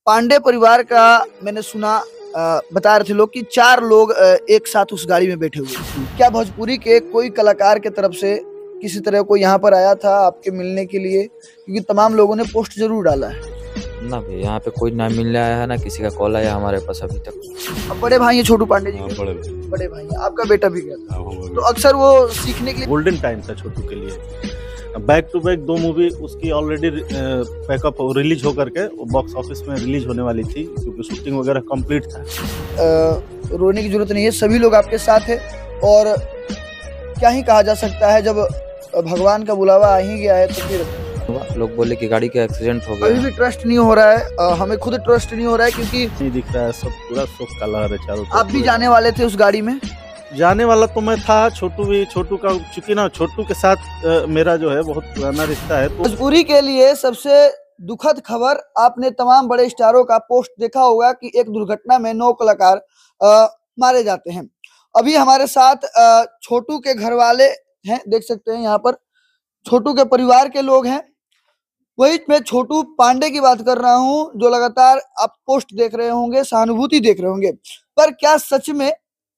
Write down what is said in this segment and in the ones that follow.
पांडे परिवार का मैंने सुना बता रहे थे लोग कि 4 लोग एक साथ उस गाड़ी में बैठे हुए थे। क्या भोजपुरी के कोई कलाकार के तरफ से किसी तरह कोई यहाँ पर आया था आपके मिलने के लिए? क्योंकि तमाम लोगों ने पोस्ट जरूर डाला है। ना भाई, यहाँ पे कोई ना मिलने आया है, ना किसी का कॉल आया हमारे पास अभी तक। अब बड़े भाई हैं छोटू पांडे जी के? बड़े भाई हैं। आपका बेटा भी गया था, तो अक्सर वो सीखने के लिए गोल्डन टाइम था छोटू के लिए। बैक टू बैक 2 मूवी उसकी ऑलरेडी पैकअप रिलीज होकर के बॉक्स ऑफिस में रिलीज होने वाली थी, क्योंकि शूटिंग वगैरह कंप्लीट था। रोने की जरूरत नहीं है, सभी लोग आपके साथ है। और क्या ही कहा जा सकता है, जब भगवान का बुलावा आ ही गया है तो फिर लोग बोले कि गाड़ी का एक्सीडेंट हो अभी गया। भी ट्रस्ट नहीं हो रहा है। हमें खुद ट्रस्ट नहीं हो रहा है, क्योंकि नहीं दिख रहा है, सब पूरा शोक का लहर है चारों तरफ। आप भी जाने वाले थे उस गाड़ी में? जाने वाला तो मैं था, छोटू का, चूंकि ना छोटू के साथ मेरा जो है बहुत पुराना रिश्ता है। तो भोजपुरी के लिए सबसे दुखद खबर, आपने तमाम बड़े स्टारों का पोस्ट देखा होगा कि एक दुर्घटना में 9 कलाकार मारे जाते हैं। अभी हमारे साथ छोटू के घर वाले हैं, देख सकते हैं यहाँ पर छोटू के परिवार के लोग हैं। वही मैं छोटू पांडे की बात कर रहा हूँ, जो लगातार आप पोस्ट देख रहे होंगे, सहानुभूति देख रहे होंगे। पर क्या सच में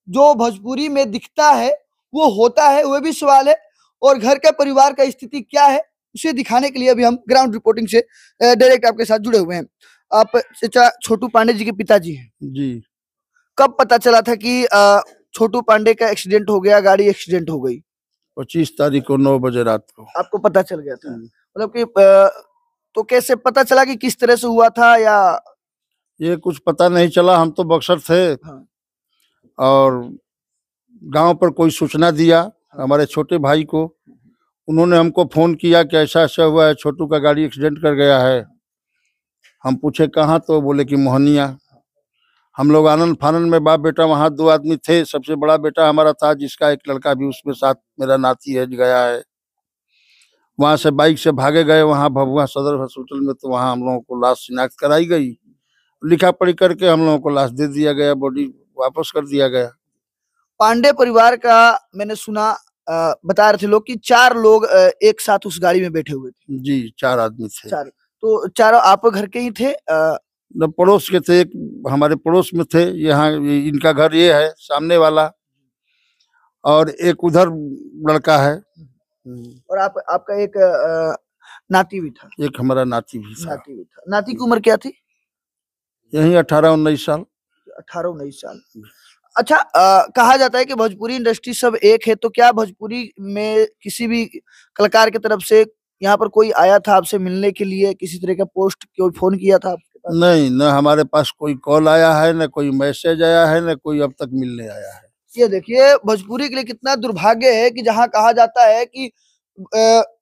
जो भोजपुरी में दिखता है वो होता है, वह भी सवाल है। और घर के परिवार का स्थिति क्या है, उसे दिखाने के लिए अभी हम ग्राउंड रिपोर्टिंग से डायरेक्ट आपके साथ जुड़े हुए हैं। आप चाचा छोटू पांडे जी के पिताजी हैं जी। कब पता चला था कि छोटू पांडे का एक्सीडेंट हो गया, गाड़ी एक्सीडेंट हो गई? 25 तारीख को 9 बजे रात को। आपको पता चल गया था? मतलब कि तो कैसे पता चला कि किस तरह से हुआ था, या ये कुछ पता नहीं चला। हम तो बक्सर थे। हाँ। और गांव पर कोई सूचना दिया हमारे छोटे भाई को। उन्होंने हमको फोन किया कि ऐसा ऐसा हुआ है, छोटू का गाड़ी एक्सीडेंट कर गया है। हम पूछे कहाँ, तो बोले कि मोहनिया। हम लोग आनंद फानंद में बाप बेटा वहाँ 2 आदमी थे। सबसे बड़ा बेटा हमारा था, जिसका एक लड़का भी उसमें साथ मेरा नाती है गया है। वहाँ से बाइक से भागे गए वहाँ भभुआ सदर हॉस्पिटल में, तो वहाँ हम लोगों को लाश शिनाख्त कराई गई। लिखा पढ़ी करके हम लोगों को लाश दे दिया गया, बॉडी वापस कर दिया गया। पांडे परिवार का मैंने सुना बता रहे थे लोग कि 4 लोग एक साथ उस गाड़ी में बैठे हुए थे। जी, 4 आदमी थे। 4, तो चारों आप घर के ही थे? न पड़ोस के थे, एक हमारे पड़ोस में थे। यहाँ इनका घर ये है सामने वाला, और एक उधर लड़का है। और आपका एक नाती भी था? एक हमारा नाती भी था। नाती की उम्र क्या थी? यही 18-19 साल। 18-19 साल। अच्छा, कहा जाता है कि भोजपुरी इंडस्ट्री सब एक है, तो क्या भोजपुरी में किसी भी कलाकार की तरफ से यहाँ पर कोई आया था आपसे मिलने के लिए, किसी तरह का पोस्ट, कोई फोन किया था आपके पास? नहीं, न हमारे पास कोई कॉल आया है, न कोई मैसेज आया है, न कोई अब तक मिलने आया है। ये देखिए, भोजपुरी के लिए कितना दुर्भाग्य है कि जहाँ कहा जाता है कि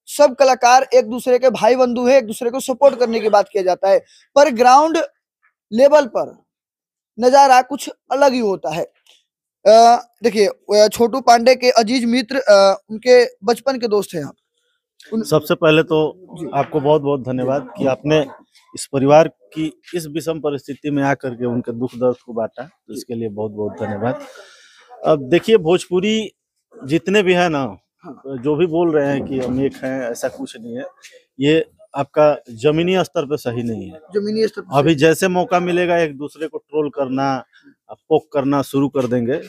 सब कलाकार एक दूसरे के भाई बंधु है, एक दूसरे को सपोर्ट करने की बात किया जाता है, पर ग्राउंड लेवल पर नजारा कुछ अलग ही होता है। देखिए, छोटू पांडे के अजीज मित्र उनके बचपन के दोस्त हैं आप। सबसे पहले तो आपको बहुत बहुत धन्यवाद कि आपने इस परिवार की इस विषम परिस्थिति में आकर के उनके दुख दर्द को बांटा, तो इसके लिए बहुत बहुत धन्यवाद। अब देखिए, भोजपुरी जितने भी है ना, जो भी बोल रहे हैं कि हम एक हैं, ऐसा कुछ नहीं है। ये आपका जमीनी स्तर पे सही नहीं है। जमीनी स्तर पे अभी जैसे मौका मिलेगा एक दूसरे को ट्रोल करना, पोक करना शुरू कर देंगे।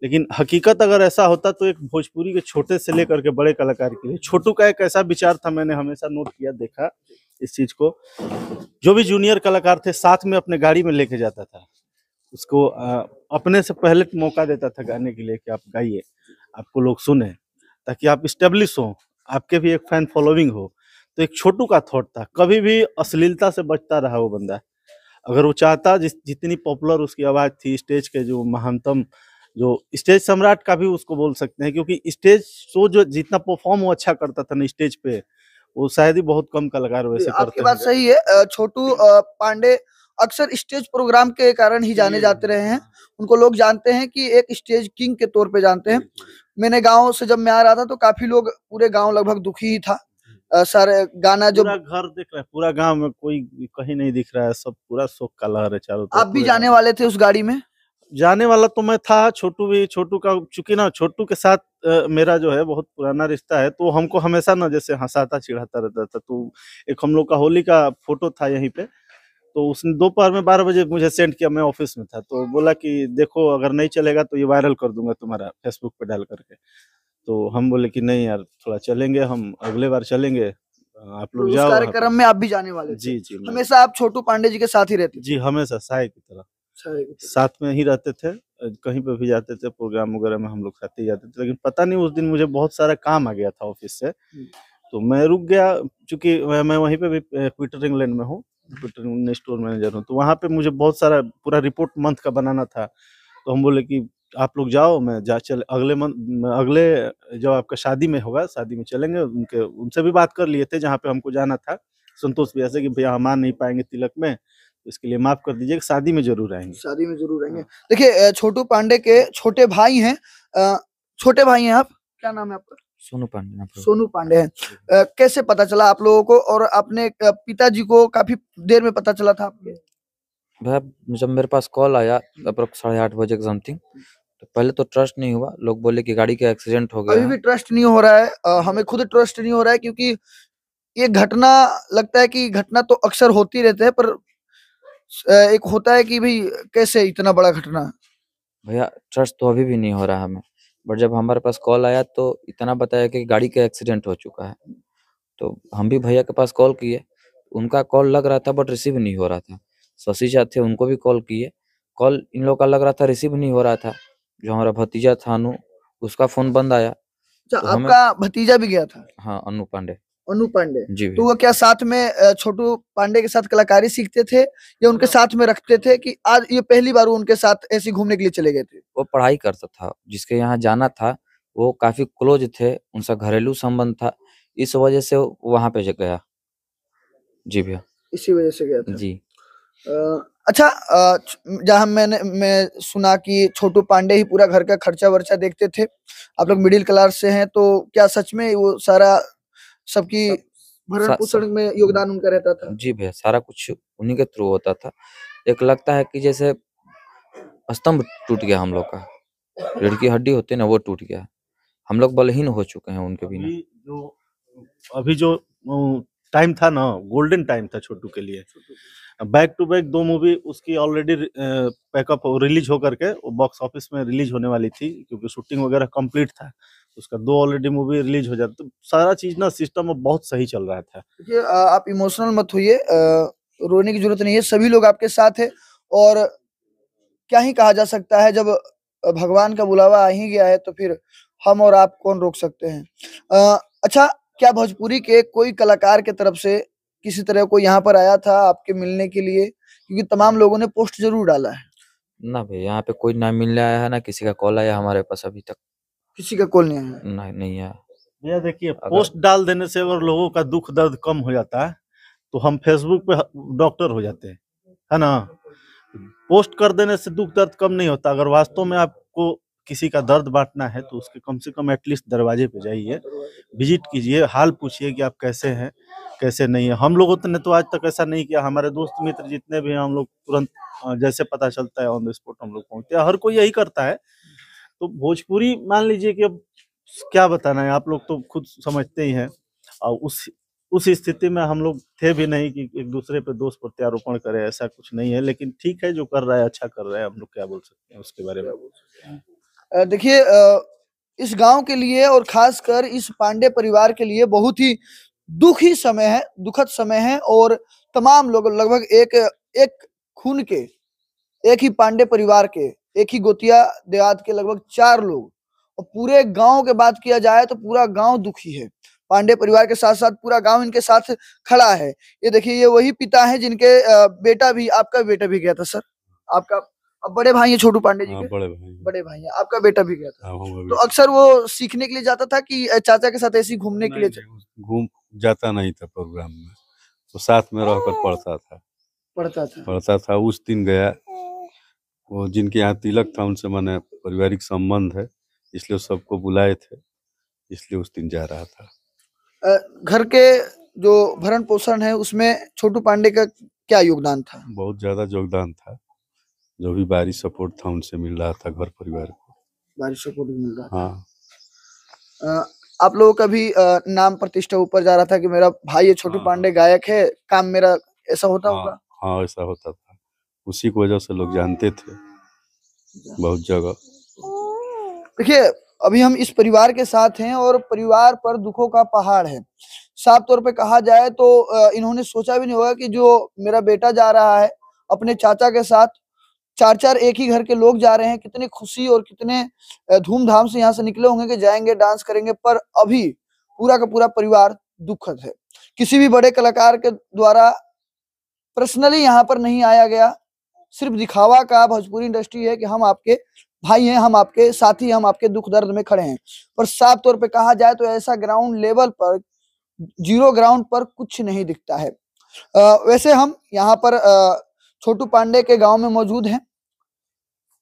लेकिन हकीकत अगर ऐसा होता तो एक भोजपुरी के छोटे से लेकर के बड़े कलाकार के लिए छोटू का एक ऐसा विचार था, मैंने हमेशा नोट किया, देखा इस चीज को। जो भी जूनियर कलाकार थे साथ में अपने गाड़ी में लेके जाता था, उसको अपने से पहले मौका देता था गाने के लिए कि आप गाइए, आपको लोग सुने, ताकि आप स्टेब्लिश हो, आपके भी एक फैन फॉलोइंग हो। तो एक छोटू का थॉट था, कभी भी अश्लीलता से बचता रहा वो बंदा। अगर वो चाहता, जितनी पॉपुलर उसकी आवाज थी, स्टेज के जो महानतम, जो स्टेज सम्राट का भी उसको बोल सकते हैं, क्योंकि स्टेज शो जो जितना परफॉर्म वो अच्छा करता था ना स्टेज पे, वो शायद ही बहुत कम कलाकार वैसे करते हैं। आपकी बात सही है। छोटू पांडे अक्सर स्टेज प्रोग्राम के कारण ही जाने जाते रहे हैं। उनको लोग जानते हैं कि एक स्टेज किंग के तौर पे जानते हैं। मैंने गांव से जब मैं आ रहा था तो काफी लोग, पूरे गांव लगभग दुखी ही था। सर गाना जो पूरा घर दिख रहा है, पूरा गांव में कोई कहीं नहीं दिख रहा है, सब पूरा शोक का लहर है चारों तरफ। आप भी जाने वाले थे उस गाड़ी में? जाने वाला तो मैं था, छोटू का, चूंकि ना छोटू के साथ मेरा जो है बहुत पुराना रिश्ता है, तो हमको हमेशा ना जैसे हंसाता चिढ़ाता रहता था। तो एक हम लोग का होली का फोटो था यहीं पे, तो उसने दोपहर में 12 बजे मुझे सेंड किया, मैं ऑफिस में था, तो बोला कि देखो अगर नहीं चलेगा तो ये वायरल कर दूंगा तुम्हारा फेसबुक पे डाल करके। तो हम बोले कि नहीं यार, थोड़ा चलेंगे, हम अगले बार चलेंगे, आप तो लोग उस जाओ वहाँ पे। कार्यक्रम में आप भी जाने वाले थे? जी जी हमेशा आप छोटू पांडे जी के साथ ही रहते थे? जी, हमेशा साय की तरह साय की तरह। साथ में ही रहते थे, कहीं पे भी जाते थे प्रोग्राम वगैरह में हम लोग साथ ही जाते थे। लेकिन पता नहीं उस दिन मुझे बहुत सारा काम आ गया था ऑफिस से, तो मैं रुक गया, चूंकि मैं वहीं पे भी पीटर इंग्लैंड में हूँ, पीटर में स्टोर मैनेजर हूँ, तो वहाँ पे मुझे बहुत सारा पूरा रिपोर्ट मंथ का बनाना था। तो हम बोले कि आप लोग जाओ, मैं अगले जब आपका शादी में होगा, शादी में चलेंगे, उनसे भी बात कर लिए थे जहाँ पे हमको जाना था, संतोष भैया से, कि भैया हम आ नहीं पाएंगे तिलक में, तो इसके लिए माफ कर दीजिए, शादी में जरूर आएंगे। शादी में जरूर आएंगे। देखिए छोटू पांडे के छोटे भाई हैं, छोटे भाई हैं आप, क्या नाम है आपका? सोनू पांडे ना प्रभु। सोनू पांडे हैं। कैसे पता चला आप लोगों को, और अपने पिताजी को काफी देर में पता चला था आपके? भैया जब मेरे पास कॉल आया अप्रोक्स 8:30 बजे के समथिंग, तो पहले तो ट्रस्ट नहीं हुआ, लोग बोले कि गाड़ी का एक्सीडेंट हो गया अभी है। भी ट्रस्ट नहीं हो रहा है, हमें खुद ट्रस्ट नहीं हो रहा है, क्योंकि ये घटना, लगता है कि घटना तो अक्सर होती रहते हैं, पर एक होता है कि भाई कैसे इतना बड़ा घटना। भैया ट्रस्ट तो अभी भी नहीं हो रहा हमें, बट जब हमारे पास कॉल आया तो इतना बताया कि गाड़ी का एक्सीडेंट हो चुका है, तो हम भी भैया के पास कॉल किए, उनका कॉल लग रहा था बट रिसीव नहीं हो रहा था। शशि जी थे, उनको भी कॉल किए, कॉल इन लोग का लग रहा था रिसीव नहीं हो रहा था। जो हमारा भतीजा था अनु, उसका फोन बंद आया। अच्छा, तो हमें, आपका भतीजा भी गया था? हाँ अनु पांडे अनु पांडे। जी तो भैया। वो क्या साथ में छोटू पांडे के साथ कलाकारी सीखते थे, या उनके साथ में रखते थे, कि आज ये पहली बार वो उनके साथ ऐसे घूमने के लिए चले गए थे? वो पढ़ाई करता था, जिसके यहाँ जाना था वो काफी क्लोज थे, उनका घरेलू संबंध था, इस वजह से वो वहां पे गया। जी भैया। इसी वजह से गया था? जी। अच्छा, जहाँ मैं सुना कि छोटू पांडे ही पूरा घर का खर्चा वर्चा देखते थे, आप लोग मिडिल क्लास से हैं, तो क्या सच में वो सारा सबकी भरण पोषण में योगदान उनका रहता था? जी भैया, सारा कुछ उन्हीं के थ्रू होता था। एक लगता है कि जैसे स्तंभ टूट गया हम लोग का, रीढ़ की हड्डी होती है ना, वो टूट गया। हम लोग बलहीन हो चुके हैं उनके बिना। अभी जो टाइम था ना, गोल्डन टाइम था छोटू के लिए। बैक टू बैक 2 मूवी उसकी ऑलरेडी पैकअप रिलीज होकर के बॉक्स ऑफिस में रिलीज होने वाली थी, क्योंकि शूटिंग वगैरह कंप्लीट था, उसका 2 ऑलरेडी मूवी रिलीज हो जाता, तो सारा चीज ना सिस्टम में बहुत सही चल रहा था। देखिए, आप इमोशनल मत होइए, रोने की जरूरत नहीं है, सभी लोग आपके साथ है, और क्या ही कहा जा सकता है, जब भगवान का बुलावा आ ही गया है तो फिर हम और आप कौन रोक सकते हैं। अच्छा, क्या भोजपुरी के कोई कलाकार के तरफ से किसी तरह कोई यहाँ पर आया था आपके मिलने के लिए? क्योंकि तमाम लोगों ने पोस्ट जरूर डाला है। ना भैया, यहाँ पे कोई ना मिलने आया है, ना किसी का कॉल आया हमारे पास अभी तक। किसी का कॉल नहीं आया? नहीं आया। भैया देखिए, पोस्ट डाल देने से अगर लोगों का दुख दर्द कम हो जाता है, तो हम फेसबुक पे डॉक्टर हो जाते हैं, है ना। पोस्ट कर देने से दुख दर्द कम नहीं होता। अगर वास्तव में आपको किसी का दर्द बांटना है, तो उसके कम से कम एटलीस्ट दरवाजे पे जाइए, विजिट कीजिए, हाल पूछिए कि आप कैसे हैं, कैसे नहीं है। हम लोगों ने तो आज तक ऐसा नहीं किया। हमारे दोस्त मित्र जितने भी हैं, हम लोग तुरंत जैसे पता चलता है ऑन द स्पॉट हम लोग पहुंचते हैं। हर कोई यही करता है। तो भोजपुरी मान लीजिए कि अब क्या बताना है, आप लोग तो खुद समझते ही हैं। और उस स्थिति में हम लोग थे भी नहीं कि एक दूसरे पे दोष प्रत्यारोपण करें, ऐसा कुछ नहीं है। लेकिन ठीक है, जो कर रहा है अच्छा कर रहा है, हम लोग क्या बोल सकते हैं उसके बारे में। देखिए, इस गांव के लिए और खासकर इस पांडे परिवार के लिए बहुत ही दुखी समय है, दुखद समय है, और तमाम लोग लगभग एक खून के, एक ही पांडे परिवार के, एक ही गोतिया देहात के लगभग 4 लोग, और पूरे गांव के बात किया जाए तो पूरा गांव दुखी है। पांडे परिवार के साथ साथ पूरा गांव इनके साथ खड़ा है। ये देखिए, ये वही पिता है जिनके बेटा भी, आपका बेटा भी गया था सर, आपका अब बड़े भाई है छोटू पांडे जी के? बड़े भाई है, आपका बेटा भी गया था। तो अक्सर वो सीखने के लिए जाता था कि चाचा के साथ ऐसे घूमने के लिए? घूम जाता नहीं था प्रोग्राम में, तो साथ में रहकर पढ़ता था। उस दिन गया, वो जिनके यहाँ तिलक था उनसे मैंने पारिवारिक संबंध है, इसलिए सबको बुलाए थे, इसलिए उस दिन जा रहा था। घर के जो भरण पोषण है उसमें छोटू पांडे का क्या योगदान था? बहुत ज्यादा योगदान था। जो भी बाहरी सपोर्ट था उनसे मिल रहा था घर परिवार को। बाहरी सपोर्ट मिल रहा था? हाँ। आप लोगों का भी नाम प्रतिष्ठा ऊपर जा रहा था कि मेरा भाई ये छोटू पांडे गायक है, काम मेरा ऐसा होता होगा? हाँ ऐसा होता था, उसी की वजह से लोग जानते थे बहुत जगह। देखिए, अभी हम इस परिवार के साथ हैं और परिवार पर दुखों का पहाड़ है। साफ तौर पे कहा जाए तो इन्होंने सोचा भी नहीं होगा कि जो मेरा बेटा जा रहा है अपने चाचा के साथ, 4-4 एक ही घर के लोग जा रहे हैं, कितनी खुशी और कितने धूमधाम से यहाँ से निकले होंगे कि जाएंगे, डांस करेंगे, पर अभी पूरा का पूरा परिवार दुखद है। किसी भी बड़े कलाकार के द्वारा पर्सनली यहाँ पर नहीं आया गया, सिर्फ दिखावा का भोजपुरी इंडस्ट्री है कि हम आपके भाई हैं, हम आपके साथी, हम आपके दुख दर्द में खड़े हैं। पर साफ तौर पे कहा जाए तो ऐसा ग्राउंड लेवल पर, जीरो ग्राउंड पर कुछ नहीं दिखता है। वैसे हम यहाँ पर छोटू पांडे के गांव में मौजूद हैं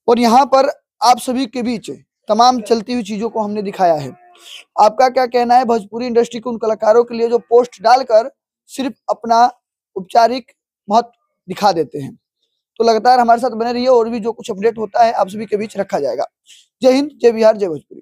और यहाँ पर आप सभी के बीच तमाम चलती हुई चीजों को हमने दिखाया है। आपका क्या कहना है भोजपुरी इंडस्ट्री के उन कलाकारों के लिए जो पोस्ट डालकर सिर्फ अपना औपचारिक महत्व दिखा देते हैं? तो लगातार हमारे साथ बने रहिए और भी जो कुछ अपडेट होता है आप सभी के बीच रखा जाएगा। जय हिंद, जय बिहार, जय भोजपुरी।